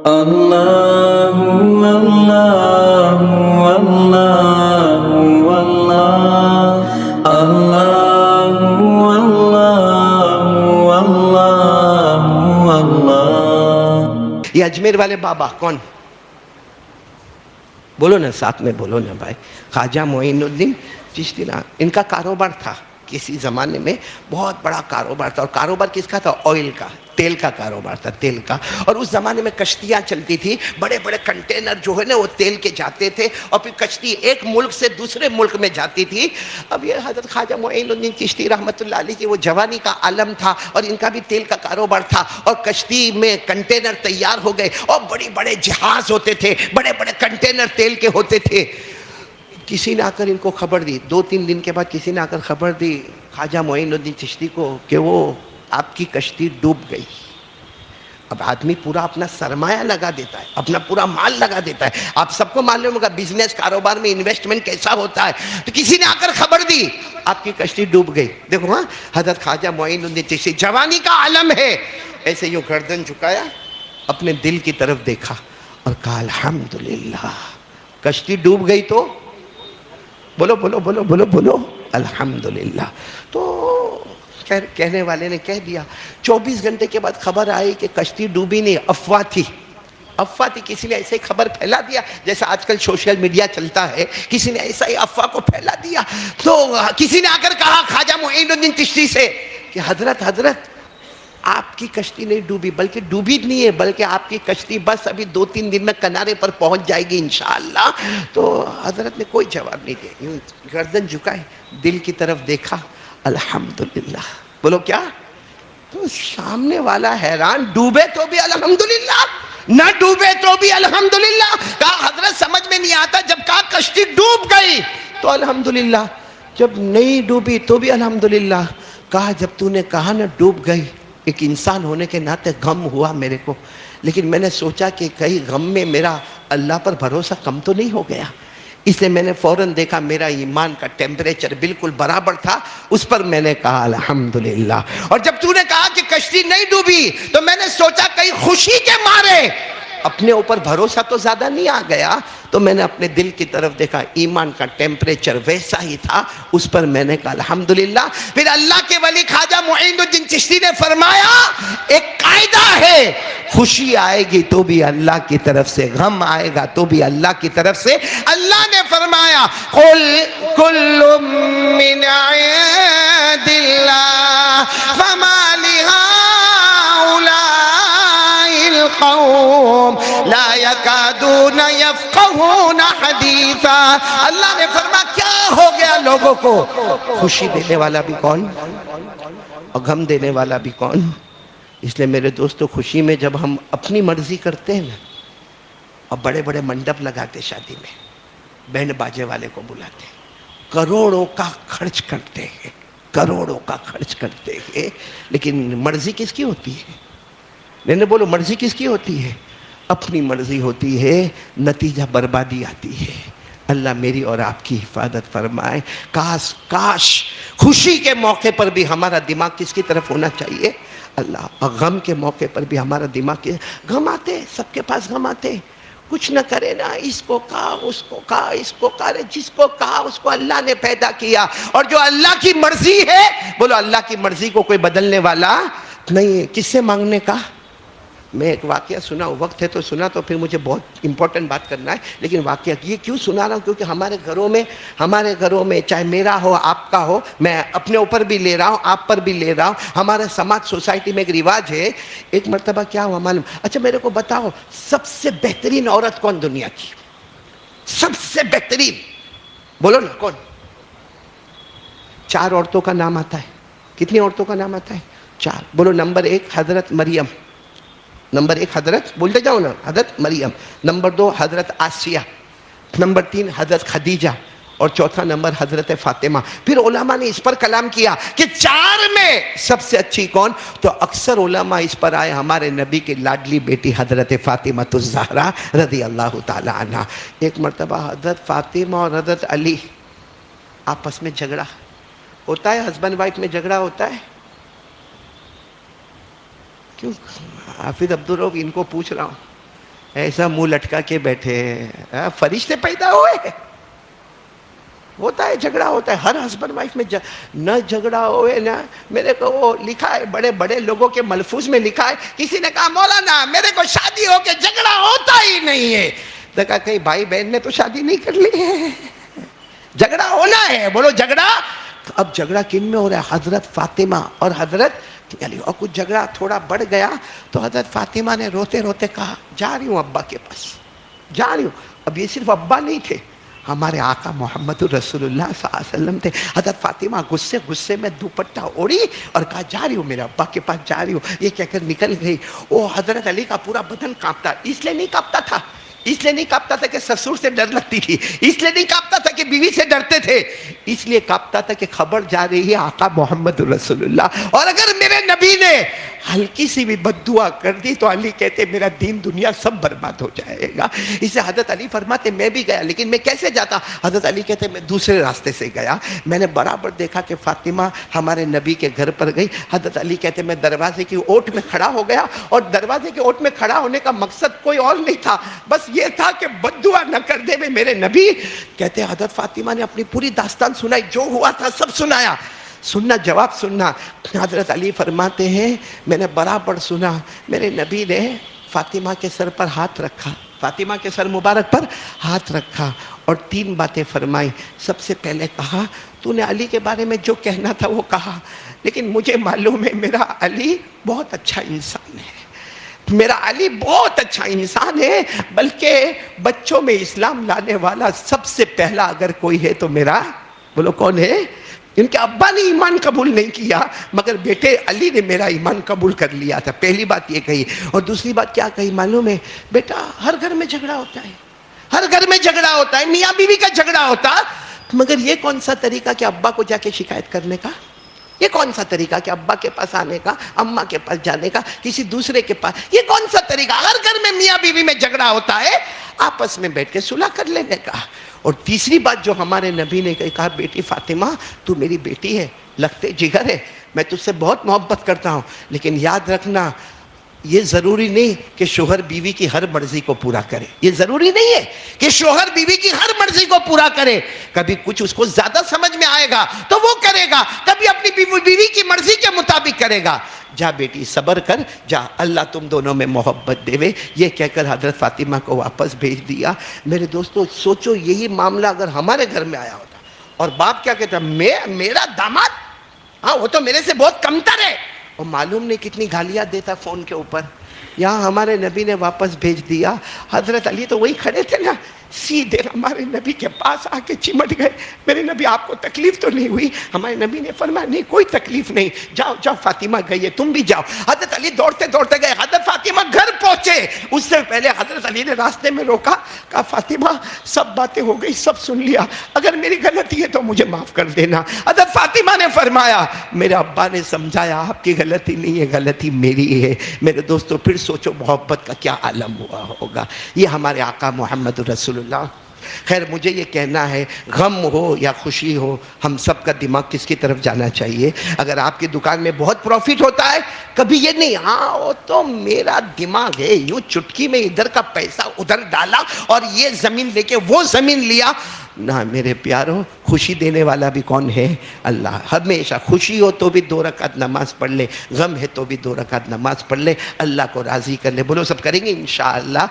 اللہ اللہ اللہ اللہ اللہ اللہ اللہ۔ یہ اجمیر والے بابا کون؟ بولو نا، ساتھ میں بولو نا بھائی۔ خواجہ معین الدین چشتی، ان کا کاروبار تھا کسی زمانے میں، بہت بڑا کاروبار تھا۔ اور کاروبار کس کا تھا؟ آئل کا، تیل کا کاروبار تھا، تیل کا۔ اور اس زمانے میں کشتیاں چلتی تھی، بڑے بڑے کنٹینر جو ہے نا وہ تیل کے جاتے تھے، اور پھر کشتی ایک ملک سے دوسرے ملک میں جاتی تھی۔ اب یہ حضرت خواجہ معین الدین چشتی رحمۃ اللہ علیہ کی وہ جوانی کا عالم تھا، اور ان کا بھی تیل کا کاروبار تھا، اور کشتی میں کنٹینر تیار ہو گئے، اور بڑے بڑے جہاز ہوتے تھے، بڑے بڑے کنٹینر تیل کے ہوتے تھے۔ کسی نے آ کر ان کو خبر دی، 2-3 دن کے بعد کسی نے آ کر خبر دی خواجہ معین الدین چشتی کو کہ وہ آپ کی کشتی ڈوب گئی۔ اب آدمی پورا اپنا سرمایہ لگا دیتا ہے، اپنا پورا مال لگا دیتا ہے۔ آپ سب کو معلوم ہوگا بزنس کاروبار میں انویسٹمنٹ کیسا ہوتا ہے۔ تو کسی نے آ کر خبر دی آپ کی کشتی ڈوب گئی۔ دیکھو ہاں، حضرت خواجہ معین الدین چشتی جوانی کا عالم ہے، ایسے یوں گردن جھکایا، اپنے دل کی طرف دیکھا اور کہا الحمدللہ، کشتی ڈوب گئی تو بولو بولو بولو بولو بولو الحمدللہ۔ تو کہنے والے نے کہہ دیا۔ 24 گھنٹے کے بعد خبر آئی کہ کشتی ڈوبی نہیں، افواہ تھی، افواہ تھی۔ کسی نے ایسے ہی خبر پھیلا دیا، جیسا آج کل سوشل میڈیا چلتا ہے، کسی نے ایسا ہی افواہ کو پھیلا دیا۔ تو کسی نے آ کر کہا خواجہ معین الدین چشتی سے کہ حضرت آپ کی کشتی نہیں ڈوبی، بلکہ ڈوبی نہیں ہے، بلکہ آپ کی کشتی بس ابھی 2-3 دن میں کنارے پر پہنچ جائے گی انشاءاللہ۔ تو حضرت نے کوئی جواب نہیں دیا، یوں گردن جھکائے، دل کی طرف دیکھا، الحمدللہ۔ بولو کیا؟ تو سامنے والا حیران، ڈوبے تو بھی الحمدللہ، نہ ڈوبے تو بھی الحمدللہ۔ کہا حضرت سمجھ میں نہیں آتا، جب کہا کشتی ڈوب گئی تو الحمدللہ، جب نہیں ڈوبی تو بھی الحمدللہ۔ کہا جب تو نے کہا نا ڈوب گئی، ایک انسان ہونے کے ناطے غم ہوا میرے کو، لیکن میں نے سوچا کہ کہیں غم میں میرا اللہ پر بھروسہ کم تو نہیں ہو گیا، اس لیے میں نے فوراً دیکھا میرا ایمان کا ٹیمپریچر بالکل برابر تھا، اس پر میں نے کہا الحمدللہ۔ اور جب تو نے کہا کہ کشتی نہیں ڈوبی تو میں نے سوچا کہیں خوشی کے مارے اپنے اوپر بھروسہ تو زیادہ نہیں آ گیا، تو میں نے اپنے دل کی طرف دیکھا، ایمان کا ٹیمپریچر ویسا ہی تھا، اس پر میں نے کہا الحمدللہ۔ پھر اللہ کے ولی خواجہ معین الدین چشتی نے فرمایا ایک قاعدہ ہے، خوشی آئے گی تو بھی اللہ کی طرف سے، غم آئے گا تو بھی اللہ کی طرف سے۔ اللہ نے فرمایا قل کل من عند اللہ فما لہؤلاء القوم لا يكادون يفقهون حدیثا۔ اللہ نے فرمایا کیا ہو گیا لوگوں کو؟ خوشی دینے والا بھی کون اور غم دینے والا بھی کون؟ اس لیے میرے دوستو، خوشی میں جب ہم اپنی مرضی کرتے ہیں نا، اور بڑے بڑے منڈپ لگاتے، شادی میں بینڈ باجے والے کو بلاتے، کروڑوں کا خرچ کرتے ہیں، کروڑوں کا خرچ کرتے ہیں، لیکن مرضی کس کی ہوتی ہے؟ نہیں بولو، مرضی کس کی ہوتی ہے؟ اپنی مرضی ہوتی ہے، نتیجہ بربادی آتی ہے۔ اللہ میری اور آپ کی حفاظت فرمائے۔ کاش خوشی کے موقع پر بھی ہمارا دماغ کس کی طرف ہونا چاہیے؟ اللہ۔ اور غم کے موقع پر بھی ہمارا دماغ، غم آتے، سب کے پاس غم آتے، کچھ نہ کرے نا، اس کو کہا، اس کو کہا، اس کو کہا، جس کو کہا اس کو اللہ نے پیدا کیا، اور جو اللہ کی مرضی ہے، بولو اللہ کی مرضی کو کوئی بدلنے والا نہیں ہے۔ کس سے مانگنے کا؟ میں ایک واقعہ سنا، وقت ہے تو سنا، تو پھر مجھے بہت امپورٹنٹ بات کرنا ہے، لیکن واقعہ یہ کیوں سنا رہا ہوں؟ کیونکہ ہمارے گھروں میں چاہے میرا ہو، آپ کا ہو، میں اپنے اوپر بھی لے رہا ہوں، آپ پر بھی لے رہا ہوں، ہمارے سماج سوسائٹی میں ایک رواج ہے۔ ایک مرتبہ کیا ہوا معلوم؟ اچھا میرے کو بتاؤ، سب سے بہترین عورت کون دنیا کی؟ سب سے بہترین بولو نا، کون؟ 4 عورتوں کا نام آتا ہے۔ کتنی عورتوں کا نام آتا ہے؟ 4۔ بولو، نمبر 1 حضرت مریم، نمبر 1 حضرت، بولتے جاؤ نا، حضرت مریم، نمبر 2 حضرت آسیہ، نمبر 3 حضرت خدیجہ، اور چوتھا نمبر حضرت فاطمہ۔ پھر علماء نے اس پر کلام کیا کہ 4 میں سب سے اچھی کون؟ تو اکثر علماء اس پر آئے ہمارے نبی کی لاڈلی بیٹی حضرت فاطمہ الزہرا رضی اللہ تعالی عنہ۔ ایک مرتبہ حضرت فاطمہ اور حضرت علی آپس میں جھگڑا ہوتا ہے، ہسبینڈ وائف میں جھگڑا ہوتا ہے، کیوں؟ حافظ عبدالرؤف ان کو پوچھ رہا ہوں، ایسا منہ لٹکا کے بیٹھے فرشتے پیدا ہوئے. ہوتا ہے جھگڑا ہوتا ہے ہر ہسبینڈ وائف میں نہ جھگڑا ہوئے نا. میرے کو وہ لکھا ہے بڑے بڑے لوگوں کے ملفوظ میں لکھا ہے, کسی نے کہا مولانا میرے کو شادی ہو کے جھگڑا ہوتا ہی نہیں ہے. دیکھا کہیں بھائی بہن نے تو شادی نہیں کر لی ہے, جھگڑا ہونا ہے. بولو جھگڑا. اب جھگڑا کن میں ہو رہا ہے؟ حضرت فاطمہ اور حضرت علی. اور کچھ جھگڑا تھوڑا بڑھ گیا تو حضرت فاطمہ نے روتے روتے کہا جا رہی ہوں ابا کے پاس, جا رہی ہوں. اب یہ صرف ابا نہیں تھے, ہمارے آقا محمد رسول اللہ صلی اللہ علیہ وسلم تھے. حضرت فاطمہ غصے میں دوپٹہ اوڑھی اور کہا جا رہی ہوں میرے ابا کے پاس جا رہی ہوں. یہ کہہ کر نکل گئی. وہ حضرت علی کا پورا بدن کانپتا, اس لیے نہیں کانپتا تھا, اس لیے نہیں کانپتا تھا کہ سسر سے ڈر لگتی تھی, اس لیے نہیں کانپتا تھا کہ بیوی سے ڈرتے تھے, اس لیے کانپتا تھا کہ خبر جا رہی ہے آقا محمد رسول اللہ, اور اگر میرے نبی نے ہلکی سی بھی بد دعا کر دی تو علی کہتے میرا دین دنیا سب برباد ہو جائے گا. اسے حضرت علی فرماتے میں بھی گیا, لیکن میں کیسے جاتا؟ حضرت علی کہتے میں دوسرے راستے سے گیا. میں نے برابر دیکھا کہ فاطمہ ہمارے نبی کے گھر پر گئی. حضرت علی کہتے میں دروازے کی اوٹ میں کھڑا ہو گیا, اور دروازے کی اوٹ میں کھڑا ہونے کا مقصد کوئی اور نہیں تھا, بس یہ تھا کہ بد دعا نہ کر دے میرے نبی. کہتے حضرت فاطمہ نے اپنی پوری داستان سنائی, جو ہوا تھا سب سنایا. سننا جواب سننا. حضرت علی فرماتے ہیں میں نے برابر سنا. میرے نبی نے فاطمہ کے سر پر ہاتھ رکھا, فاطمہ کے سر مبارک پر ہاتھ رکھا اور 3 باتیں فرمائی. سب سے پہلے کہا تو نے علی کے بارے میں جو کہنا تھا وہ کہا, لیکن مجھے معلوم ہے میرا علی بہت اچھا انسان ہے, میرا علی بہت اچھا انسان ہے, بلکہ بچوں میں اسلام لانے والا سب سے پہلا اگر کوئی ہے تو میرا, بولو کون ہے؟ ان کے ابا نے ایمان قبول نہیں کیا, مگر بیٹے علی نے میرا ایمان قبول کر لیا تھا. پہلی بات یہ کہی. اور دوسری بات کیا کہی معلوم ہے؟ بیٹا ہر گھر میں جھگڑا ہوتا ہے, ہر گھر میں جھگڑا ہوتا ہے, میاں بیوی کا جھگڑا ہوتا, مگر یہ کون سا طریقہ کہ ابا کو جا کے شکایت کرنے کا؟ یہ کون سا طریقہ کہ ابا کے پاس آنے کا, اماں کے پاس جانے کا, کسی دوسرے کے پاس؟ یہ کون سا طریقہ؟ ہر گھر میں میاں بیوی میں جھگڑا ہوتا ہے, آپس میں بیٹھ کے صلح کر لینے کا. اور تیسری بات جو ہمارے نبی نے کہا, بیٹی فاطمہ تو میری بیٹی ہے, لگتے جگر ہے, میں تجھ سے بہت محبت کرتا ہوں, لیکن یاد رکھنا یہ ضروری نہیں کہ شوہر بیوی کی ہر مرضی کو پورا کرے. یہ ضروری نہیں ہے کہ شوہر بیوی کی ہر مرضی کو پورا کرے. کبھی کچھ اس کو زیادہ سمجھ میں آئے گا تو وہ کرے گا, کبھی اپنی بیوی کی مرضی کے مطابق کرے گا. جا بیٹی صبر کر, جا اللہ تم دونوں میں محبت دے. یہ کہہ کر حضرت فاطمہ کو واپس بھیج دیا. میرے دوستو سوچو یہی معاملہ اگر ہمارے گھر میں آیا ہوتا, اور باپ کیا کہتا میرا داماد, ہاں وہ تو میرے سے بہت کمتر ہے, اور معلوم نہیں کتنی گالیاں دیتا فون کے اوپر. یہاں ہمارے نبی نے واپس بھیج دیا. حضرت علی تو وہی کھڑے تھے نا, سیدھے ہمارے نبی کے پاس آ کے چمٹ گئے. میرے نبی آپ کو تکلیف تو نہیں ہوئی؟ ہمارے نبی نے فرمایا نہیں کوئی تکلیف نہیں, جاؤ جاؤ فاطمہ گئی ہے, تم بھی جاؤ. حضرت علی دوڑتے دوڑتے گئے. حضرت فاطمہ گھر پہنچے, اس سے پہلے حضرت علی نے راستے میں روکا, کہا فاطمہ سب باتیں ہو گئی, سب سن لیا, اگر میری غلطی ہے تو مجھے معاف کر دینا. حضرت فاطمہ نے فرمایا میرے ابا نے سمجھایا آپ کی غلطی نہیں ہے, غلطی میری ہے. میرے دوستو پھر سوچو محبت کا کیا عالم ہوا ہوگا. یہ ہمارے آقا محمد رسول اللہ. خیر مجھے یہ کہنا ہے, غم ہو یا خوشی ہو, ہم سب کا دماغ کس کی طرف جانا چاہیے؟ اگر آپ کی دکان میں بہت پروفٹ ہوتا ہے, کبھی یہ نہیں ہاں وہ تو میرا دماغ ہے, یوں چٹکی میں ادھر کا پیسہ ادھر ڈالا اور یہ زمین لے کے وہ زمین لیا. نہ میرے پیاروں, خوشی دینے والا بھی کون ہے؟ اللہ. ہمیشہ خوشی ہو تو بھی 2 رکعت نماز پڑھ لے, غم ہے تو بھی 2 رکعت نماز پڑھ لے, اللہ کو راضی کر لے. بولو سب کریں گے انشاءاللہ.